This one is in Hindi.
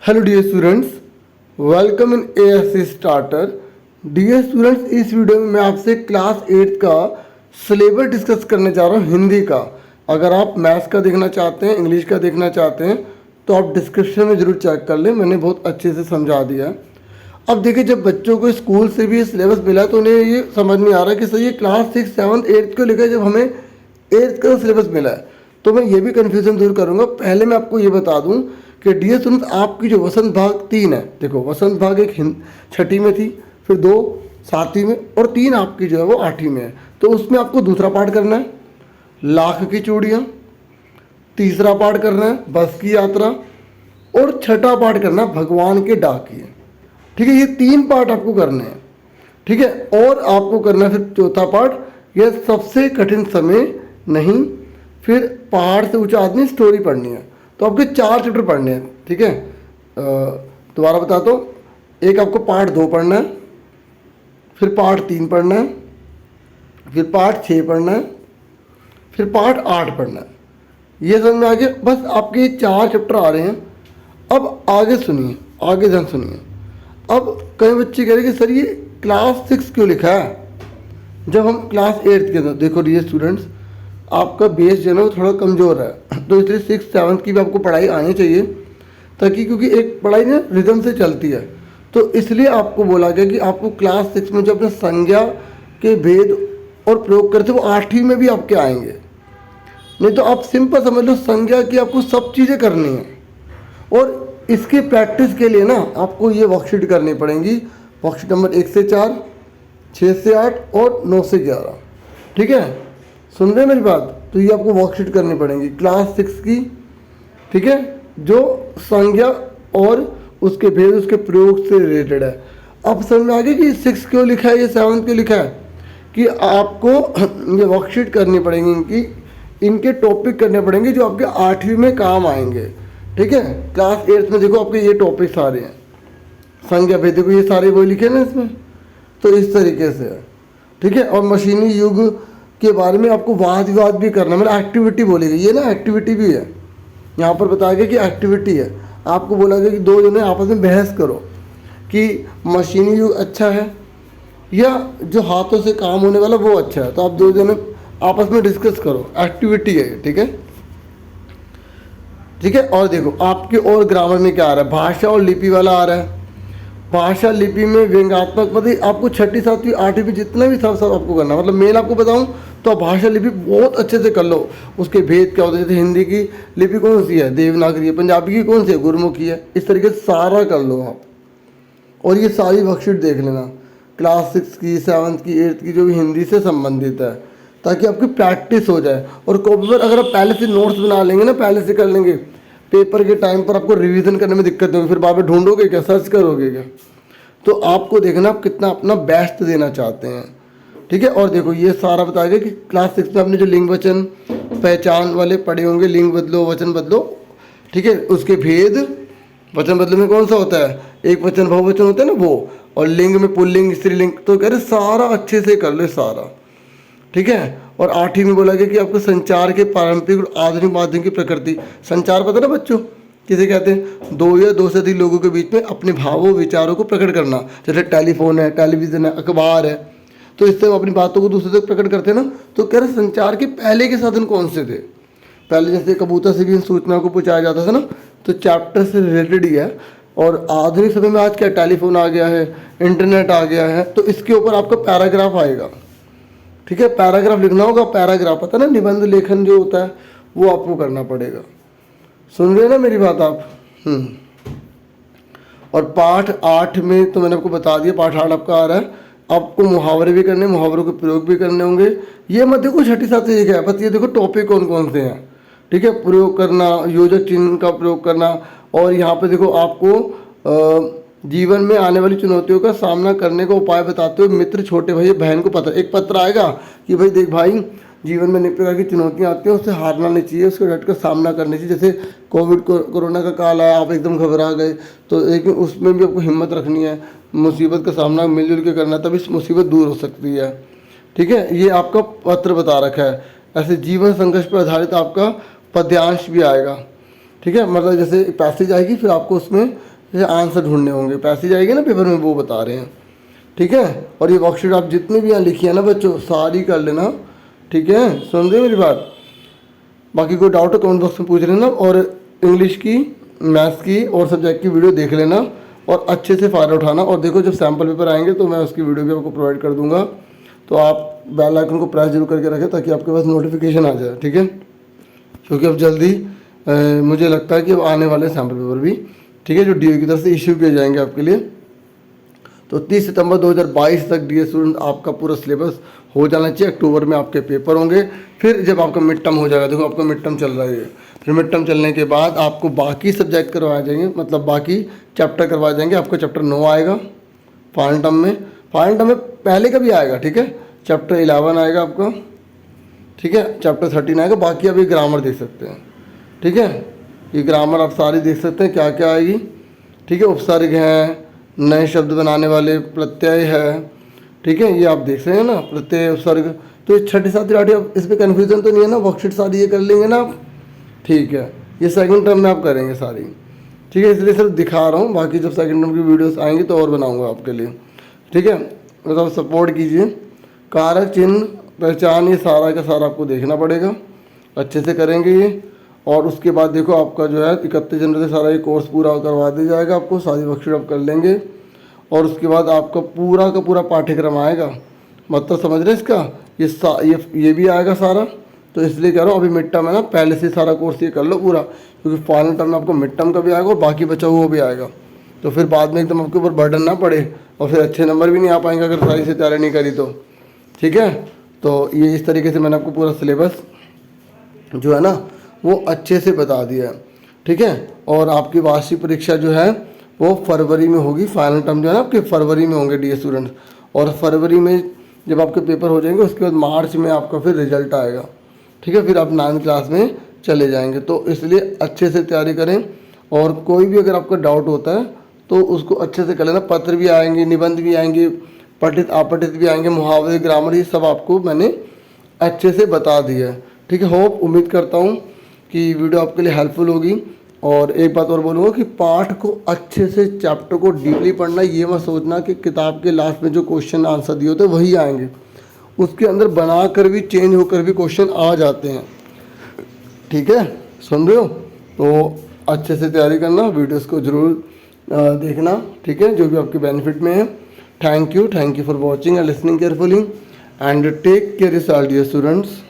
Hello dear students, welcome in ASC starter. Dear students, इस वीडियो में मैं आपसे क्लास 8 का सिलेबस डिस्कस करने जा रहा हूँ हिंदी का। अगर आप मैथ्स का देखना चाहते हैं, इंग्लिश का देखना चाहते हैं तो आप डिस्क्रिप्शन में ज़रूर चेक कर लें, मैंने बहुत अच्छे से समझा दिया है। अब देखिए, जब बच्चों को स्कूल से भी सिलेबस मिला तो उन्हें ये समझ नहीं आ रहा कि सर ये क्लास 6, 7, 8 को लेकर जब हमें 8th का सिलेबस मिला है तो मैं ये भी कन्फ्यूज़न दूर करूँगा। पहले मैं आपको ये बता दूँ कि डियर स्टूडेंट्स, आपकी जो वसंत भाग 3 है, देखो वसंत भाग एक छठी में थी, फिर 2 7वीं में और 3 आपकी जो है वो 8वीं में है। तो उसमें आपको दूसरा पार्ट करना है लाख की चूड़ियाँ, तीसरा पार्ट करना है बस की यात्रा और छठा पार्ट करना है भगवान के डाकिए। ठीक है, ये 3 पार्ट आपको करने हैं। ठीक है, और आपको करना है फिर चौथा पार्ट, यह सबसे कठिन समय नहीं, फिर पहाड़ से ऊंचा आदमी स्टोरी पढ़नी है। तो आपके 4 चैप्टर पढ़ने हैं। ठीक है, दोबारा बताता हूँ, एक आपको पार्ट 2 पढ़ना है, फिर पार्ट 3 पढ़ना है, फिर पार्ट 6 पढ़ना है, फिर पार्ट 8 पढ़ना है। ये समझ में आ गया? बस आपके ये 4 चैप्टर आ रहे हैं। अब आगे सुनिए, आगे ध्यान सुनिए। अब कई बच्चे कह रहे हैं कि सर ये क्लास 6 क्यों लिखा है जब हम क्लास 8 के अंदर। देखो डियर स्टूडेंट्स, आपका बेस जो है ना वो थोड़ा कमज़ोर है, तो इसलिए 6, 7 की भी आपको पढ़ाई आनी चाहिए, ताकि क्योंकि एक पढ़ाई ना रिदम से चलती है। तो इसलिए आपको बोला गया कि आपको क्लास 6 में जो अपने संज्ञा के भेद और प्रयोग करते वो 8वीं में भी आपके आएंगे। नहीं तो आप सिंपल समझ लो, संज्ञा की आपको सब चीज़ें करनी है और इसकी प्रैक्टिस के लिए ना आपको ये वर्कशीट करनी पड़ेगी। वर्कशीट नंबर 1 से 4, 6 से 8 और 9 से 11। ठीक है, सुन रहे हैं मेरी बात? तो ये आपको वर्कशीट करनी पड़ेगी क्लास 6 की। ठीक है, जो संज्ञा और उसके भेद उसके प्रयोग से रिलेटेड है। अब समझ में आ गया कि 6 क्यों लिखा है, ये 7 क्यों लिखा है, कि आपको ये वर्कशीट करनी पड़ेगी, इनके टॉपिक करने पड़ेंगे जो आपके 8वीं में काम आएंगे। ठीक है, क्लास 8 में देखो आपके ये टॉपिक सारे हैं, संज्ञा भेद, देखो ये सारे वो लिखे ना इसमें, तो इस तरीके से है। ठीक है, और मशीनी युग के बारे में आपको वाद विवाद भी करना, मतलब एक्टिविटी बोली गई, ये ना एक्टिविटी भी है। यहाँ पर बताया गया कि एक्टिविटी है, आपको बोला गया कि 2 जने आपस में बहस करो कि मशीनी युग अच्छा है या जो हाथों से काम होने वाला वो अच्छा है। तो आप 2 जने आपस में डिस्कस करो, एक्टिविटी है। ठीक है, ठीक है। और देखो आपके और ग्रामर में क्या आ रहा है, भाषा और लिपि वाला आ रहा है। भाषा लिपि में व्यंग्यात्मक मतलब आपको 6ठी 7वीं 8वीं में जितना भी सब आपको करना, मतलब मेन आपको बताऊं तो आप भाषा लिपि बहुत अच्छे से कर लो। उसके भेद क्या होते हैं, जैसे हिंदी की लिपि कौन सी है, देवनागरी है, पंजाबी की कौन सी है, गुरमुखी है, इस तरीके से सारा कर लो आप। और ये सारी वर्कशीट देख लेना, क्लास 6 की, 7th की, 8th की, जो भी हिंदी से संबंधित है, ताकि आपकी प्रैक्टिस हो जाए। और कॉपी पर अगर आप पहले से नोट्स बना लेंगे ना, पहले से कर लेंगे, पेपर के टाइम पर आपको रिवीजन करने में दिक्कत नहीं होगी, फिर बाद में ढूंढोगे क्या, सर्च करोगे क्या। तो आपको देखना आप कितना अपना बेस्ट देना चाहते हैं। ठीक है, और देखो ये सारा बताया गया कि क्लास 6 में आपने जो लिंग वचन पहचान वाले पढ़े होंगे, लिंग बदलो वचन बदलो। ठीक है, उसके भेद, वचन बदलो में कौन सा होता है, एक वचन बहुवचन होता है ना वो, और लिंग में पुल्लिंग स्त्रीलिंग। तो कह रहे सारा अच्छे से कर लो सारा। ठीक है, और 8वीं में बोला गया कि आपको संचार के पारंपरिक और आधुनिक माध्यम की प्रकृति। संचार पता ना बच्चों किसे कहते हैं, 2 या 2 से अधिक लोगों के बीच में अपने भावों विचारों को प्रकट करना। जैसे टेलीफोन है, टेलीविज़न है, अखबार है, तो इससे हम अपनी बातों को दूसरे तक प्रकट करते हैं ना। तो कह रहे संचार के पहले के साधन कौन से थे, पहले जैसे कबूतर से भी इन सूचना को पहुँचाया जाता था ना, तो चैप्टर से रिलेटेड ही है। और आधुनिक समय में आज क्या टेलीफोन आ गया है, इंटरनेट आ गया है, तो इसके ऊपर आपका पैराग्राफ आएगा। ठीक है, पैराग्राफ लिखना होगा, पैराग्राफ पता ना निबंध लेखन जो होता है वो आपको करना पड़ेगा। सुन रहे हैं ना मेरी बात आप? और पाठ 8 में तो मैंने आपको बता दिया, पाठ 8 आपका आ रहा है, आपको मुहावरे भी करने, मुहावरों के प्रयोग भी करने होंगे। ये मत देखो 6ठी 7वीं एक है, बस ये देखो टॉपिक कौन कौन से हैं। ठीक है, प्रयोग करना, योजक चिन्ह का प्रयोग करना, और यहाँ पे देखो आपको जीवन में आने वाली चुनौतियों का सामना करने का उपाय बताते हुए मित्र, छोटे भाई बहन को पत्र, एक पत्र आएगा कि भाई देख भाई, जीवन में अनेक प्रकार की चुनौतियाँ आती हैं, उससे हारना नहीं चाहिए, उसको डट कर सामना करना चाहिए। जैसे कोविड कोरोना का काल आया, आप एकदम घबरा गए, तो लेकिन उसमें भी आपको हिम्मत रखनी है, मुसीबत का सामना मिलजुल के करना, तभी मुसीबत दूर हो सकती है। ठीक है, ये आपका पत्र बता रखा है। ऐसे जीवन संघर्ष पर आधारित आपका पद्यांश भी आएगा। ठीक है, मतलब जैसे पैसेज आएगी, फिर आपको उसमें जैसे आंसर ढूंढने होंगे, पैसेज आएगी ना पेपर में, वो बता रहे हैं। ठीक है, और ये वर्कशीट आप जितनी भी यहाँ लिखी है ना बच्चों, सारी कर लेना। ठीक है, सुन रहे मेरी बात। बाकी कोई डाउट है कमेंट बॉक्स में पूछ लेना, और इंग्लिश की, मैथ्स की और सब्जेक्ट की वीडियो देख लेना और अच्छे से फ़ायदा उठाना। और देखो जब सैम्पल पेपर आएंगे तो मैं उसकी वीडियो भी आपको प्रोवाइड कर दूंगा, तो आप बेल आइकन को प्रेस जरूर करके रखें ताकि आपके पास नोटिफिकेशन आ जाए। ठीक है, क्योंकि अब जल्दी मुझे लगता है कि अब आने वाले सैम्पल पेपर भी, ठीक है, जो DO की तरफ से इश्यू किए जाएंगे आपके लिए। तो 30 सितंबर 2022 तक DA स्टूडेंट आपका पूरा सिलेबस हो जाना चाहिए। अक्टूबर में आपके पेपर होंगे, फिर जब आपका मिड टर्म हो जाएगा, देखो आपका मिड टर्म चल रहा है, फिर मिड टर्म चलने के बाद आपको बाकी सब्जेक्ट करवाए जाएंगे, मतलब बाकी चैप्टर करवाए जाएंगे। आपका चैप्टर 9 आएगा फाइनल टर्म में, फाइनल टर्म में पहले का भी आएगा। ठीक है, चैप्टर 11 आएगा आपका, ठीक है, चैप्टर 13 आएगा। बाकी अभी ग्रामर देख सकते हैं। ठीक है, ये ग्रामर आप सारी देख सकते हैं क्या क्या आएगी। ठीक है, उपसर्ग हैं, नए शब्द बनाने वाले, प्रत्यय है। ठीक है, ये आप देख रहे हैं ना, प्रत्यय उपसर्ग। तो ये 6ठी 7ठी 8ठी, अब इसमें कन्फ्यूजन तो नहीं है ना, वर्कशीट सारी ये कर लेंगे ना आप। ठीक है, ये सेकंड टर्म में आप करेंगे सारी। ठीक है, इसलिए सिर्फ दिखा रहा हूँ, बाकी जब सेकंड टर्म की वीडियोस आएंगी तो और बनाऊंगा आपके लिए। ठीक है, मतलब सपोर्ट कीजिए। कारक चिन्ह पहचान, ये सारा का सारा आपको देखना पड़ेगा, अच्छे से करेंगे ये। और उसके बाद देखो आपका जो है 31 जनवरी से सारा ये कोर्स पूरा करवा दिया जाएगा आपको, सारी वर्कशीट आप कर लेंगे। और उसके बाद आपका पूरा का पूरा पाठ्यक्रम आएगा, मतलब समझ रहे इसका, ये भी आएगा सारा। तो इसलिए कह रहा हूँ अभी मिड टर्म है ना, पहले से सारा कोर्स ये कर लो पूरा, क्योंकि फाइनल टर्म में आपको मिड टर्म का भी आएगा और बाकी बचा हुआ भी आएगा। तो फिर बाद में एकदम आपके ऊपर बर्डन ना पड़े और फिर अच्छे नंबर भी नहीं आ पाएंगे अगर सही से तैयारी नहीं करी तो। ठीक है, तो ये इस तरीके से मैंने आपको पूरा सिलेबस जो है ना वो अच्छे से बता दिया है। ठीक है, और आपकी वार्षिक परीक्षा जो है वो फरवरी में होगी, फाइनल टर्म जो है ना आपके फरवरी में होंगे DA स्टूडेंट्स। और फरवरी में जब आपके पेपर हो जाएंगे उसके बाद मार्च में आपका फिर रिजल्ट आएगा। ठीक है, फिर आप 9th क्लास में चले जाएंगे। तो इसलिए अच्छे से तैयारी करें, और कोई भी अगर आपका डाउट होता है तो उसको अच्छे से कर लेना। पत्र भी आएंगे, निबंध भी आएंगे, पठित अपठित भी आएंगे, मुहावरे, ग्रामर, ये सब आपको मैंने अच्छे से बता दिया है। ठीक है, होप उम्मीद करता हूँ कि वीडियो आपके लिए हेल्पफुल होगी। और एक बात और बोलूँगा कि पाठ को अच्छे से, चैप्टर को डीपली पढ़ना, ये मत सोचना कि किताब के लास्ट में जो क्वेश्चन आंसर दिए होते हैं वही आएंगे, उसके अंदर बना कर भी, चेंज होकर भी क्वेश्चन आ जाते हैं। ठीक है, सुन रहे हो? तो अच्छे से तैयारी करना, वीडियोस को ज़रूर देखना। ठीक है, जो भी आपके बेनिफिट में है। Thank you for watching and listening carefully, and take care yourself dear students.